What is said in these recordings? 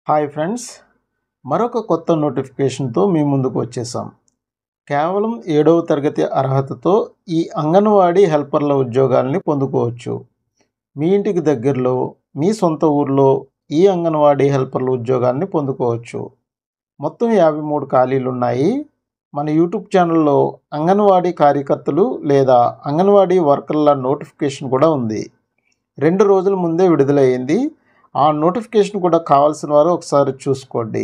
Hi friends, మరొక కొత్త నోటిఫికేషన్తో మీ ముందుకు వచ్చేసాం. కేవలం 7వ తరగతి అర్హతతో ఈ అంగన్వాడీ హెల్పర్ల ఉద్యోగాల్ని పొందుకోవచ్చు. మీ ఇంటికి దగ్గరలో మీ సొంత ఊర్లో ఈ అంగన్వాడీ హెల్పర్ల ఉద్యోగాన్ని పొందుకోవచ్చు. మొత్తం 53 ఖాళీలు ఉన్నాయి. మన యూట్యూబ్ ఛానల్లో అంగన్వాడీ కార్యకర్తలు లేదా అంగన్వాడీ వర్కర్ల నోటిఫికేషన్ కూడా ఉంది. 2 రోజుల ముందే విడుదలయ్యింది. ఆ నోటిఫికేషన్ కూడా కావాల్సిన వారు ఒకసారి చూసుకోండి.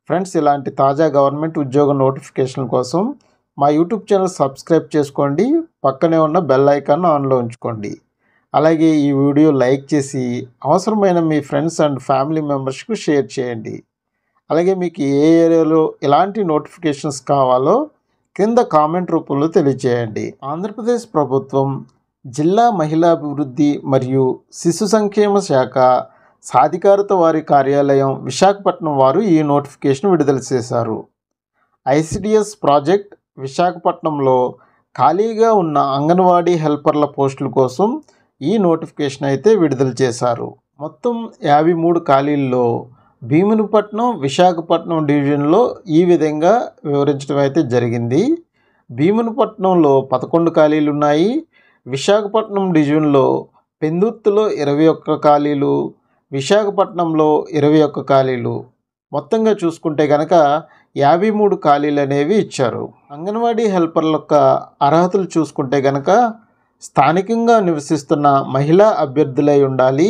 ఫ్రెండ్స్, ఇలాంటి తాజా గవర్నమెంట్ ఉద్యోగ నోటిఫికేషన్ కోసం మా యూట్యూబ్ ఛానల్ సబ్స్క్రైబ్ చేసుకోండి. పక్కనే ఉన్న బెల్ ఐకాన్ ఆన్లో ఉంచుకోండి. అలాగే ఈ వీడియో లైక్ చేసి అవసరమైన మీ ఫ్రెండ్స్ అండ్ ఫ్యామిలీ మెంబర్స్కు షేర్ చేయండి. అలాగే మీకు ఏ ఏరియాలో ఎలాంటి నోటిఫికేషన్స్ కావాలో కింద కామెంట్ రూపంలో తెలియజేయండి. ఆంధ్రప్రదేశ్ ప్రభుత్వం జిల్లా మహిళా అభివృద్ధి మరియు శిశు సంక్షేమ శాఖ సాధికారత వారి కార్యాలయం విశాఖపట్నం వారు ఈ నోటిఫికేషన్ విడుదల చేశారు. ఐసిడిఎస్ ప్రాజెక్ట్ విశాఖపట్నంలో ఖాళీగా ఉన్న అంగన్వాడీ హెల్పర్ల పోస్టుల కోసం ఈ నోటిఫికేషన్ అయితే విడుదల చేశారు. మొత్తం 53 ఖాళీల్లో భీమునిపట్నం, విశాఖపట్నం డివిజన్లో ఈ విధంగా వివరించడం అయితే జరిగింది. భీమునిపట్నంలో 11 ఖాళీలు ఉన్నాయి. విశాఖపట్నం డివిజన్లో పెందుర్తిలో 21 ఖాళీలు, విశాఖపట్నంలో 21 ఖాళీలు, మొత్తంగా చూసుకుంటే కనుక 53 ఖాళీలు అనేవి ఇచ్చారు. అంగన్వాడీ హెల్పర్ల యొక్క అర్హతలు చూసుకుంటే కనుక స్థానికంగా నివసిస్తున్న మహిళా అభ్యర్థులై ఉండాలి,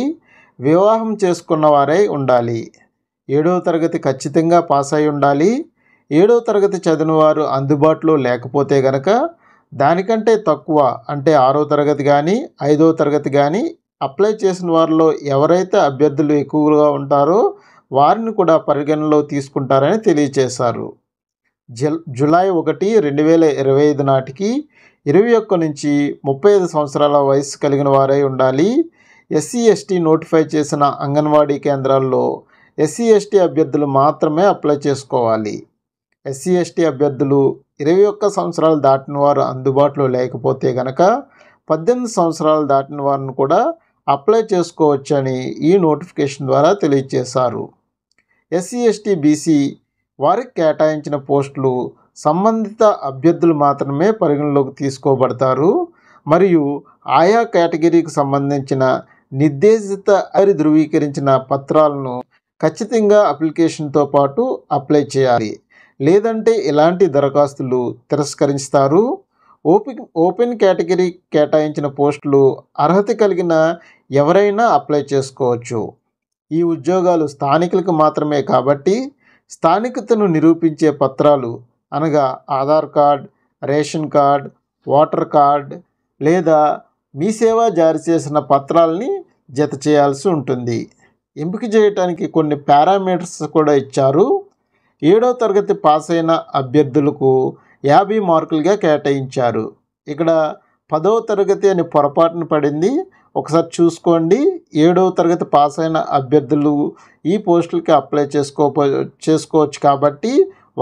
వివాహం చేసుకున్న వారై ఉండాలి, 7వ తరగతి ఖచ్చితంగా పాస్ అయి ఉండాలి, 7వ తరగతి చదివిన వారు అందుబాటులో లేకపోతే కనుక దానికంటే తక్కువ అంటే 6వ తరగతి కానీ 5వ తరగతి కానీ అప్లై చేసిన వారిలో ఎవరైతే అభ్యర్థులు ఎక్కువగా ఉంటారో వారిని కూడా పరిగణనలో తీసుకుంటారని తెలియజేశారు. జూలై 1, 2025 నాటికి 21 నుంచి 35 సంవత్సరాల వయసు కలిగిన వారై ఉండాలి. ఎస్సీ ఎస్టీ నోటిఫై చేసిన అంగన్వాడీ కేంద్రాల్లో ఎస్సీ ఎస్టీ అభ్యర్థులు మాత్రమే అప్లై చేసుకోవాలి. ఎస్సీ ఎస్టీ అభ్యర్థులు 21 సంవత్సరాలు దాటిన వారు అందుబాటులో లేకపోతే కనుక 18 సంవత్సరాలు దాటిన వారిని కూడా అప్లై చేసుకోవచ్చని ఈ నోటిఫికేషన్ ద్వారా తెలియజేశారు. ఎస్సీ ఎస్టీ బీసీ వారికి కేటాయించిన పోస్టులు సంబంధిత అభ్యర్థులు మాత్రమే పరిగణలోకి తీసుకోబడతారు మరియు ఆయా కేటగిరీకి సంబంధించిన నిర్దేశిత ధృవీకరించిన పత్రాలను ఖచ్చితంగా అప్లికేషన్తో పాటు అప్లై చేయాలి. లేదంటే ఇలాంటి దరఖాస్తులు తిరస్కరిస్తారు. ఓపెన్ కేటగిరీ కేటాయించిన పోస్టులు అర్హత కలిగిన ఎవరైనా అప్లై చేసుకోవచ్చు. ఈ ఉద్యోగాలు స్థానికులకు మాత్రమే కాబట్టి స్థానికతను నిరూపించే పత్రాలు అనగా Aadhaar card, ration card, voter card లేదా మీ సేవ జారీ చేసిన పత్రాలని జత చేయాల్సి ఉంటుంది. ఎంపిక చేయడానికి కొన్ని పారామీటర్స్ కూడా ఇచ్చారు. 7వ తరగతి పాస్ అయిన అభ్యర్థులకు 50 మార్కులుగా కేటాయించారు. ఇక్కడ 10వ తరగతి అని పొరపాటున పడింది, ఒకసారి చూసుకోండి. 7వ తరగతి పాస్ అయిన అభ్యర్థులు ఈ పోస్టులకి అప్లై చేసుకోవచ్చు కాబట్టి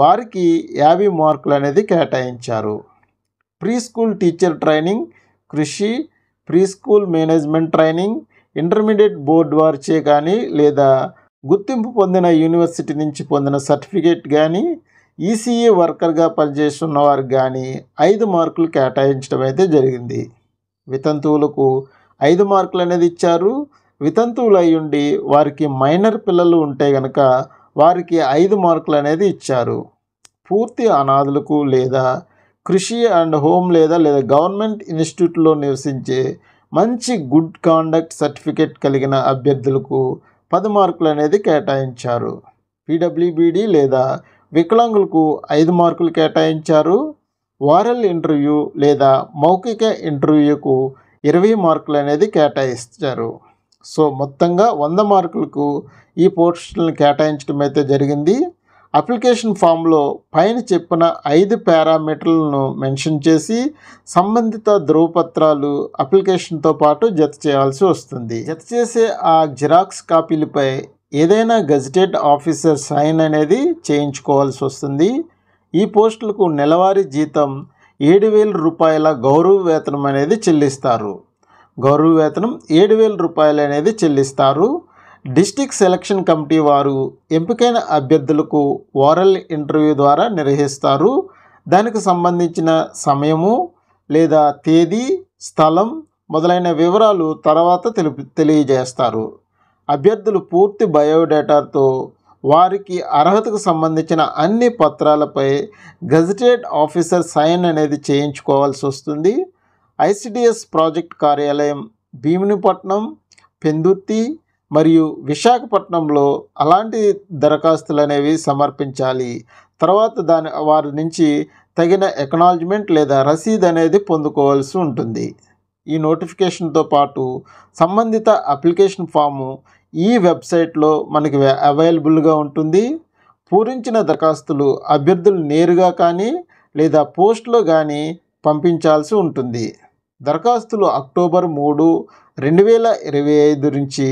వారికి 50 మార్కులు అనేది కేటాయించారు. ప్రీ స్కూల్ టీచర్ ట్రైనింగ్, కృషి, pre school management training, intermediate board వారిచే కానీ లేదా గుర్తింపు పొందిన యూనివర్సిటీ నుంచి పొందిన సర్టిఫికేట్ కానీ ఈసీఈ వర్కర్గా పనిచేస్తున్న వారికి కానీ 5 మార్కులు కేటాయించడం అయితే జరిగింది. వితంతువులకు 5 మార్కులు అనేది ఇచ్చారు. వితంతువులు అయ్యుండి వారికి మైనర్ పిల్లలు ఉంటే కనుక వారికి 5 మార్కులు అనేది ఇచ్చారు. పూర్తి అనాథులకు లేదా కృషి అండ్ హోమ్ లేదా గవర్నమెంట్ ఇన్స్టిట్యూట్లో నివసించే మంచి గుడ్ కాండక్ట్ సర్టిఫికేట్ కలిగిన అభ్యర్థులకు 10 మార్కులు అనేది కేటాయించారు. పీడబ్ల్యూబీడీ లేదా వికలాంగులకు 5 మార్కులు కేటాయించారు. ఓరల్ ఇంటర్వ్యూ లేదా మౌఖిక ఇంటర్వ్యూకు 20 మార్కులు అనేది కేటాయించారు. సో మొత్తంగా 100 మార్కులకు ఈ పోస్టులను కేటాయించడం అయితే జరిగింది. అప్లికేషన్ ఫామ్లో పైన చెప్పిన 5 పారామీటర్లను మెన్షన్ చేసి సంబంధిత ధృవపత్రాలు అప్లికేషన్తో పాటు జత చేయాల్సి వస్తుంది. జత చేసే ఆ జిరాక్స్ కాపీలపై ఏదైనా గెజిటెడ్ ఆఫీసర్ సైన్ అనేది చేయించుకోవాల్సి వస్తుంది. ఈ పోస్టులకు నెలవారీ జీతం 7,000 రూపాయల గౌరవ వేతనం అనేది చెల్లిస్తారు. గౌరవ వేతనం 7,000 రూపాయలు అనేది చెల్లిస్తారు. డిస్ట్రిక్ట్ సెలక్షన్ కమిటీ వారు ఎంపికైన అభ్యర్థులకు ఓరల్ ఇంటర్వ్యూ ద్వారా నిర్వహిస్తారు. దానికి సంబంధించిన సమయము లేదా తేదీ, స్థలం మొదలైన వివరాలు తర్వాత తెలియజేస్తారు. అభ్యర్థులు పూర్తి బయోడేటాతో వారికి అర్హతకు సంబంధించిన అన్ని పత్రాలపై గెజిటెడ్ ఆఫీసర్ సైన్ అనేది చేయించుకోవాల్సి వస్తుంది. ఐసిడిఎస్ ప్రాజెక్ట్ కార్యాలయం భీమునిపట్నం, పెందుర్తి మరియు విశాఖపట్నంలో అలాంటి దరఖాస్తులు అనేవి సమర్పించాలి. తర్వాత వారి నుంచి తగిన ఎక్నాలజ్మెంట్ లేదా రసీదు అనేది పొందుకోవాల్సి ఉంటుంది. ఈ నోటిఫికేషన్తో పాటు సంబంధిత అప్లికేషన్ ఫాము ఈ వెబ్సైట్లో మనకి అవైలబుల్గా ఉంటుంది. పూరించిన దరఖాస్తులు అభ్యర్థులు నేరుగా కానీ లేదా పోస్ట్లో కానీ పంపించాల్సి ఉంటుంది. దరఖాస్తులు అక్టోబర్ 3, 2025 నుంచి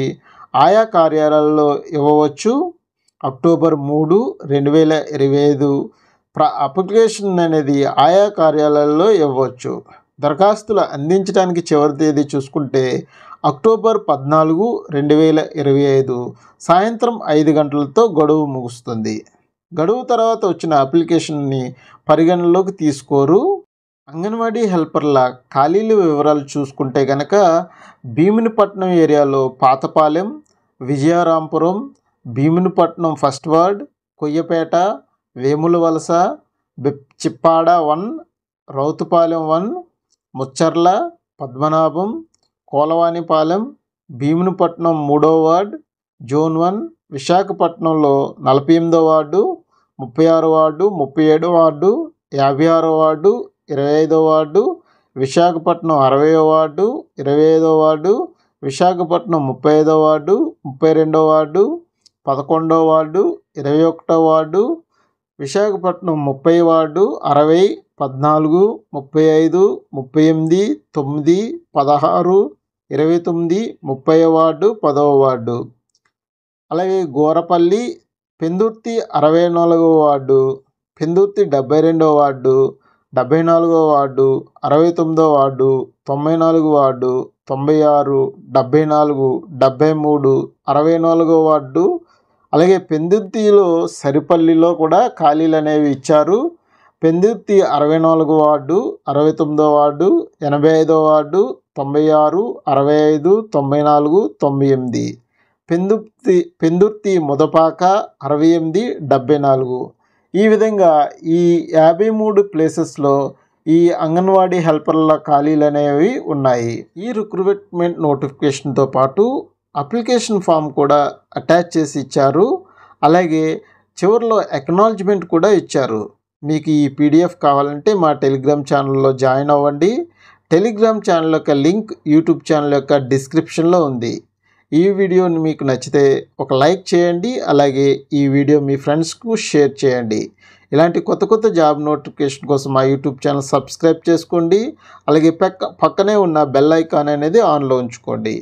ఆయా కార్యాలయాల్లో ఇవ్వవచ్చు. అక్టోబర్ 3, 2025 అప్లికేషన్ అనేది ఆయా కార్యాలయాల్లో ఇవ్వవచ్చు. దరఖాస్తులు అందించడానికి చివరి తేదీ చూసుకుంటే అక్టోబర్ 14, 2025 సాయంత్రం 5 గంటలతో గడువు ముగుస్తుంది. గడువు తర్వాత వచ్చిన అప్లికేషన్ని పరిగణనలోకి తీసుకోరు. అంగన్వాడీ హెల్పర్ల ఖాళీల వివరాలు చూసుకుంటే కనుక భీమునిపట్నం ఏరియాలో పాతపాలెం, విజయరాంపురం, భీమునిపట్నం ఫస్ట్ వార్డ్, కొయ్యపేట, వేములవలస, చిప్పాడ 1, రౌతుపాలెం 1, ముచ్చర్ల, పద్మనాభం, కోలవానిపాలెం, భీమునిపట్నం 3వ వార్డ్, జోన్ 1, విశాఖపట్నంలో 48వ వార్డు, 36వ వార్డు, 37వ వార్డు, 56వ వార్డు, 25వ వార్డు, విశాఖపట్నం 60వ వార్డు, 25వ వార్డు, విశాఖపట్నం 35వ వార్డు, 32వ వార్డు, 11వ వార్డు, 21వ వార్డు, విశాఖపట్నం 30 వార్డు, 60, 14, 35, 38, 9, 16, 29, 30వ వార్డు, 10వ వార్డు. అలాగే గోరపల్లి, పెందుర్తి 64వ వార్డు, పెందుర్తి 72వ వార్డు, 74వ వార్డు, 69వ వార్డు, 94 వార్డు, 96, 74, 73, 64వ వార్డు. అలాగే పెందుర్తిలో సరిపల్లిలో కూడా ఖాళీలు అనేవి ఇచ్చారు. పెందుర్తి 64వ వార్డు, 69వ వార్డు, 85వ వార్డు, 96, 65, 94, 98. పెందుర్తి ముదపాక 68, 74. ఈ విధంగా ఈ 53 ప్లేసెస్లో ఈ అంగన్వాడీ హెల్పర్ల ఖాళీలు అనేవి ఉన్నాయి. ఈ రిక్రూట్మెంట్ నోటిఫికేషన్తో పాటు అప్లికేషన్ ఫామ్ కూడా అటాచ్ చేసి ఇచ్చారు. అలాగే చివరిలో ఎక్నాలజ్మెంట్ కూడా ఇచ్చారు. మీకు ఈ పీడిఎఫ్ కావాలంటే మా టెలిగ్రామ్ ఛానల్లో జాయిన్ అవ్వండి. టెలిగ్రామ్ ఛానల్ యొక్క లింక్ యూట్యూబ్ ఛానల్ యొక్క డిస్క్రిప్షన్లో ఉంది. ఈ వీడియోని మీకు నచ్చితే ఒక లైక్ చేయండి. అలాగే ఈ వీడియో మీ ఫ్రెండ్స్కు షేర్ చేయండి. ఇలాంటి కొత్త కొత్త జాబ్ నోటిఫికేషన్ కోసం మా యూట్యూబ్ ఛానల్ సబ్స్క్రైబ్ చేసుకోండి. అలాగే పక్కనే ఉన్న బెల్ ఐకాన్ అనేది ఆన్లో ఉంచుకోండి.